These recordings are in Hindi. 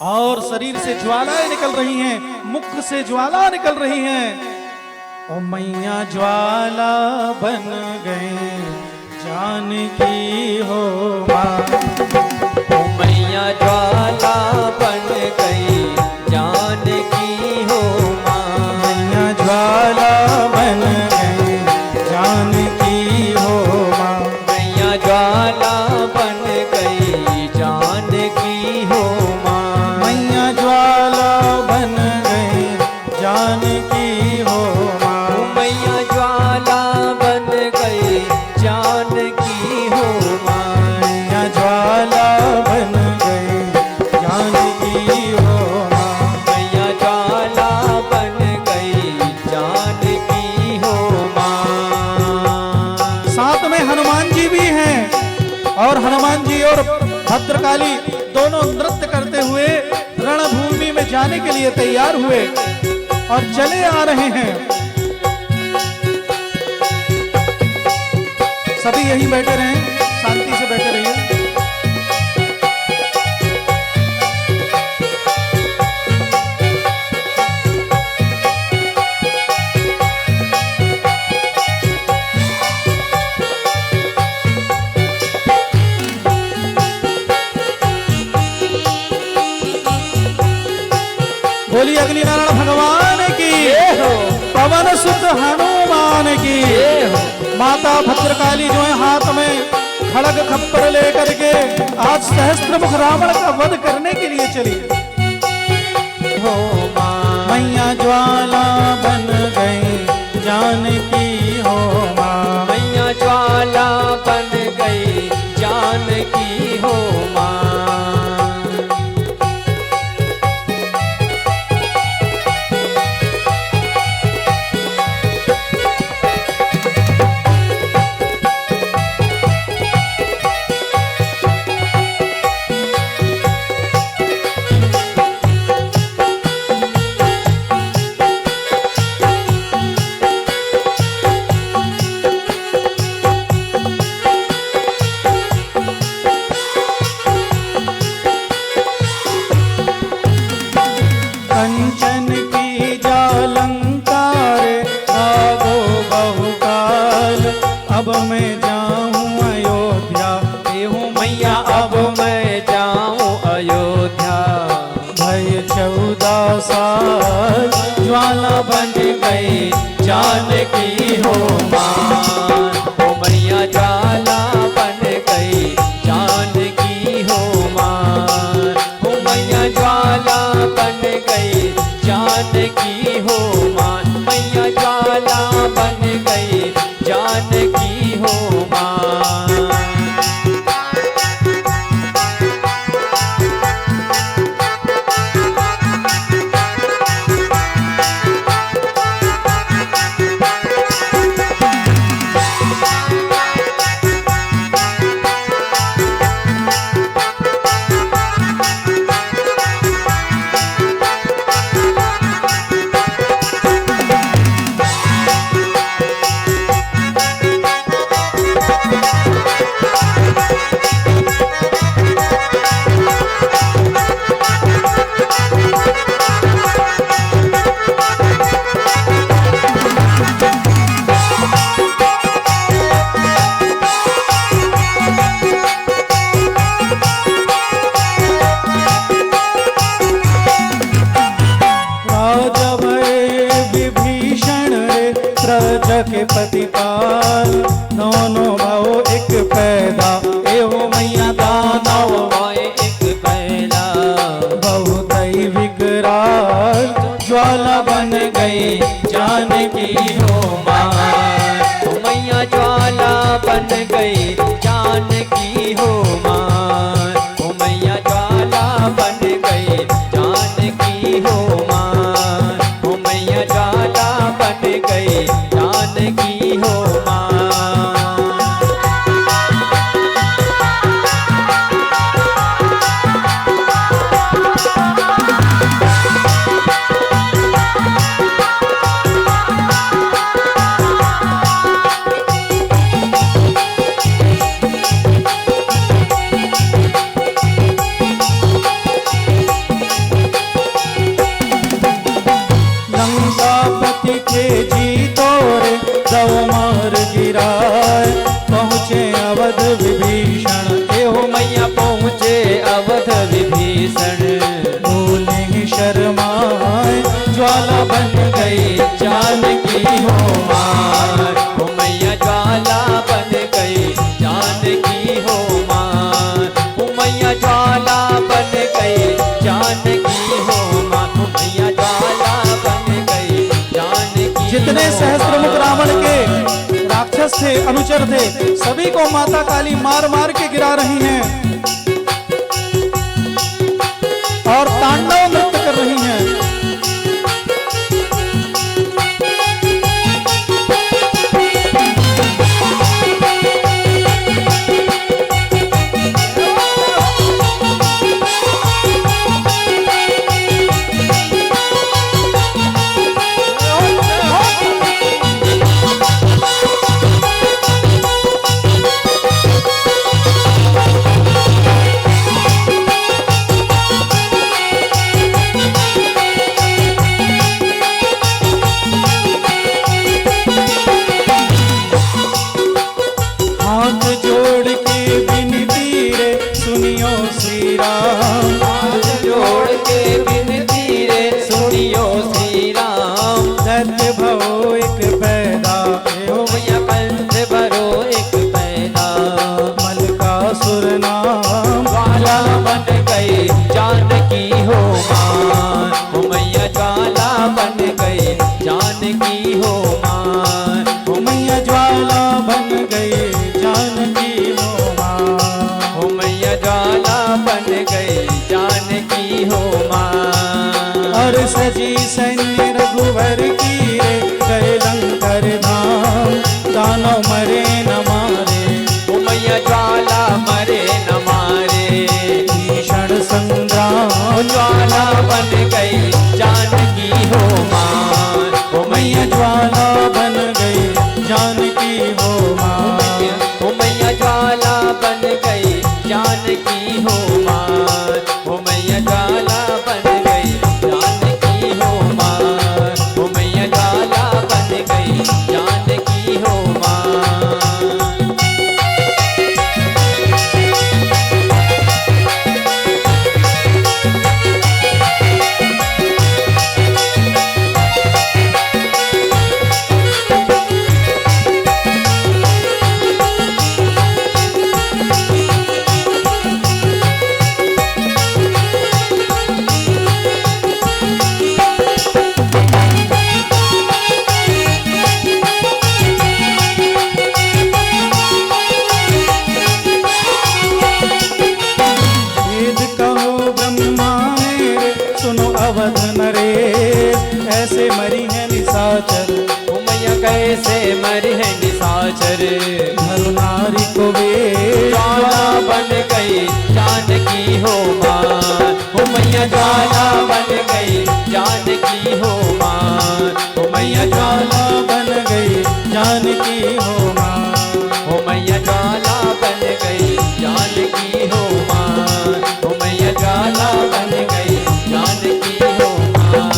और शरीर से ज्वालाएं निकल रही हैं, मुख से ज्वाला निकल रही हैं। ओ मैया ज्वाला बन गए जानकी हो माँ। ओ मैया ज्वाला बन गई जानकी हो माँ। मैया ज्वाला बन गए जानकी हो माँ। मैया ज्वाला बन गई जानकी हो माँ। मैया ज्वाला बन गए जानकी हो माँ। मैया ज्वाला बन गई जानकी हो माँ। मैया ज्वाला बन गए जानकी हो माँ। मैया ज्वाला बन गई जानकी हो माँ। साथ में हनुमान जी भी हैं और हनुमान जी और भद्रकाली दोनों नृत्य करते हुए रणभूमि में जाने के लिए तैयार हुए और चले आ रहे हैं। सभी यहीं बैठे रहें, शांति से बैठे रहिए। बोली अगली नारायण भगवान की, पवन सुत हनुमान की। माता भद्रकाली जो है हाथ में खड़ग खप्पर लेकर के आज सहस्त्रमुख रावण का वध करने के लिए चली हो माँ। मैया ज्वाला बन गई जानकी हो माँ। मैया ज्वाला बन गई जानकी हो माँ। कंचन की जालंकार भागो बहुकाल। अब मैं जाऊं अयोध्या, हूँ मैया अब मैं जाऊँ अयोध्या। भय 14 साल ज्वाला बन गई जानकी हो माँ। ओ मैया ज्वाला बन गई जानकी हो माँ। ओ मैया ज्वाला बन गई जानकी हो माँ। मैया ज्वाला बन गई जानकी हो माँ। राजा भय विभीषण रे प्रजा के प्रतिपाल। दोनों भाव एक पैदा एहो मैया दानव मोए एक पहला बहुत ही विकराल। ज्वाला बन गई जानकी हो माँ। ओ मैया ज्वाला बन गई जानकी हो माँ। ओ मैया ज्वाला बन गई जानकी हो माँ। ओ मैया ज्वाला बन गई जानकी हो माँ। जितने सहस्त्रमुख रावण के राक्षस थे, अनुचर थे, सभी को माता काली मार मार के गिरा रही हैं और तांडव नृत्य कर रही हैं। हाथ जोड़ के विनती रे सुनियो श्री राम, हाथ जोड़ के विनती रे सुनियो श्री राम। दैत्य भवो एक पैदा हो मैया पंथ भरो एक पैदा, मलकासुर नाम ज्वाला बन गई जानकी हो मान। हो मैया ज्वाला बन गई जानकी हो मान। हो मैया ज्वाला बन गई जानकी हो मां। हो मैया ज्वाला बन गई जानकी हो मान। और सजी सैन्य रघुवर की रे गए लंकर धाम, दानव मरे न मारे हो मैया ज्वाला मरे न मारे। भीषण संग्राम ज्वाला बन गई जानकी हो मान। हो मैया ज्वाला बन गई जानकी हो मां। हो मैया ज्वाला बन गई जानकी हो मान। हो मैया ज्वाला बन गई जानकी हो मान। हो मैया ज्वाला बन गई जानकी हो मान। वेद कहो ब्रह्मा ने सुनो अवध नरेश, ऐसे मरी है निशाचर हो मैया कैसे मरी है निशाचर। धरु नारी को वे ज्वाला बन गई जानकी हो मान। हो मैया ज्वाला बन गई जानकी हो मान। हो मैया ज्वाला बन गई जानकी हो मां। हो मैया ज्वाला बन गई जानकी हो मान। हो मैया ज्वाला बन गई जानकी हो मान।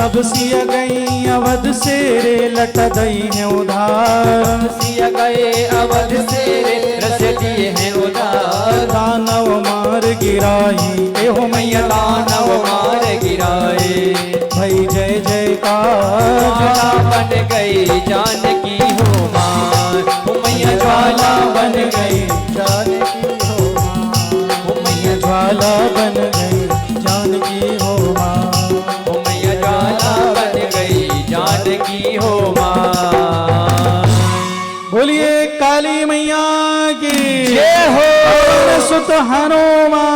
तब सिया गई अवध से रे लट दई है उधार, सिया गए अवध से रस दिए हैं उधार। दानव मार गिराई ए हो मैया दानव मार गिराए। भई जय जयकार ज्वाला बन गई जानकी हो मान। हो मैया ज्वाला बन गई जानकी हो मां। हो मैया ज्वाला बन गई जानकी हो मां। हो मैया ज्वाला बन गई जानकी हो मान। बोलिए काली मैया की जय हो। सुत हनुमान